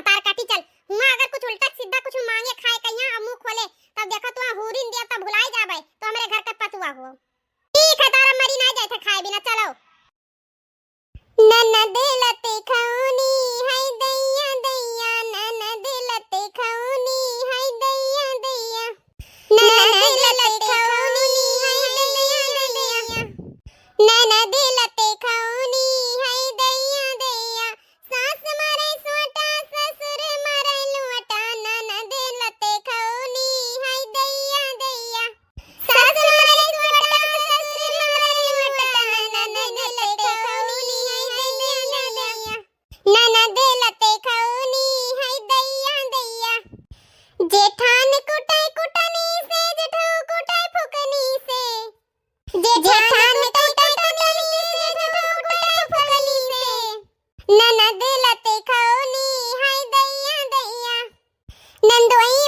भतार काटी चल हुआ अगर कुछ उल्टा सीधा कुछ मांगे खाए कहिया अब मुंह खोले तब देखो तू हुरिन दिया तब भुलाई जाबे तो हमरे घर के पतुआ हो। ठीक है तारा मरी ना जाए थे खाए बिना चलो ननद लते खौनी हाय दैया दैया ननद लते खौनी हाय दैया दैया ननद लते खौनी हाय दैया दैया ननद लते खौनी हाय दैया दैया सास मारे सोटा ससुर मारे लुटा ननद लते खौनी हाय दैया दैया सास मारे सोटा ससुर मारे लुटा ननद लते खौनी ननद लते खौनी हाय दैया दैया जेठान कुटाई कुटनी से जेठो कुटाई फुकनी से जेठान कुटाई कुटनी से जेठो कुटाई फुकनी से ननद लते खौनी हाय दैया दैया नंदोई